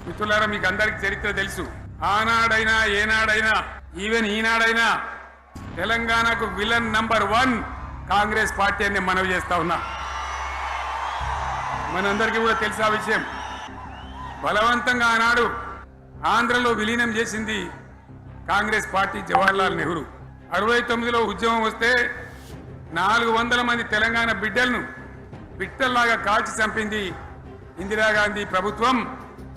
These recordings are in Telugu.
మిత్రులారా, మీకు అందరికి చరిత్ర తెలుసు. ఆనాడైనా ఏనాడైనా ఈవెన్ ఈనాడైనా తెలంగాణకు విలన్ నంబర్ 1 కాంగ్రెస్ పార్టీ అని మనవి చేస్తా ఉన్నా. మనందరికీ కూడా తెలుసు ఆ విషయం. బలవంతంగా ఆనాడు ఆంధ్రలో విలీనం చేసింది కాంగ్రెస్ పార్టీ, జవహర్లాల్ నెహ్రూ. 69లో ఉద్యమం వస్తే 400 మంది తెలంగాణ బిడ్డలను బిట్టల్లాగా కాల్చి చంపింది ఇందిరాగాంధీ ప్రభుత్వం,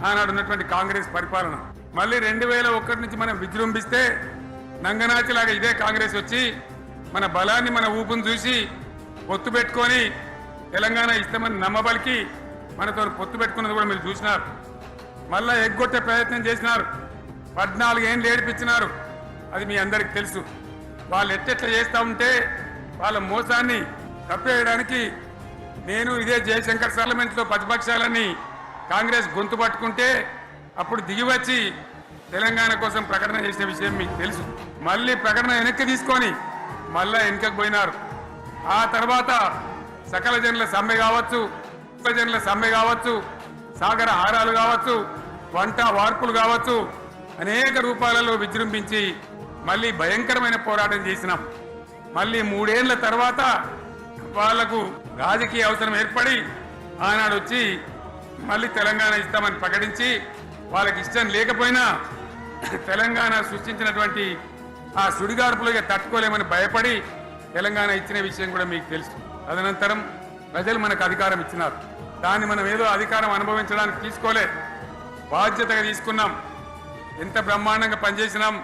ఆనాడు ఉన్నటువంటి కాంగ్రెస్ పరిపాలన. మళ్ళీ 2001 నుంచి మనం విజృంభిస్తే నంగనాచిలాగా ఇదే కాంగ్రెస్ వచ్చి మన బలాన్ని, మన ఊపును చూసి పొత్తు పెట్టుకొని తెలంగాణ ఇస్తామని నమ్మబలికి మనతో పొత్తు పెట్టుకున్నది కూడా మీరు చూసినారు. మళ్ళా ఎగ్గొట్టే ప్రయత్నం చేసినారు. 14 ఏళ్ళు ఏడిపించినారు. అది మీ అందరికి తెలుసు. వాళ్ళు ఎట్టెట్లా చేస్తూ ఉంటే వాళ్ళ మోసాన్ని తప్పేయడానికి నేను ఇదే జయశంకర్ పార్లమెంట్లో ప్రతిపక్షాలని కాంగ్రెస్ గొంతు పట్టుకుంటే అప్పుడు దిగివచ్చి తెలంగాణ కోసం ప్రకటన చేసిన విషయం మీకు తెలుసు. మళ్ళీ ప్రకటన వెనక్కి తీసుకొని మళ్ళా వెనుకకు పోయినారు. ఆ తర్వాత సకల జనుల సమ్మె కావచ్చు, జనుల సమ్మె కావచ్చు, సాగర హారాలు కావచ్చు, వంట వార్పులు కావచ్చు, అనేక రూపాలలో విజృంభించి మళ్ళీ భయంకరమైన పోరాటం చేసినాం. మళ్ళీ 3 ఏళ్ల తర్వాత వాళ్లకు రాజకీయ అవసరం ఏర్పడి ఆనాడు వచ్చి మళ్ళీ తెలంగాణ ఇస్తామని ప్రకటించి వాళ్ళకి ఇష్టం లేకపోయినా తెలంగాణ సృష్టించినటువంటి ఆ సుడిగాడుపులుగా తట్టుకోలేమని భయపడి తెలంగాణ ఇచ్చిన విషయం కూడా మీకు తెలుసు. తదనంతరం ప్రజలు మనకు అధికారం ఇచ్చినారు. దాన్ని మనం ఏదో అధికారం అనుభవించడానికి తీసుకోలే, బాధ్యతగా తీసుకున్నాం. ఎంత బ్రహ్మాండంగా పనిచేసినాం.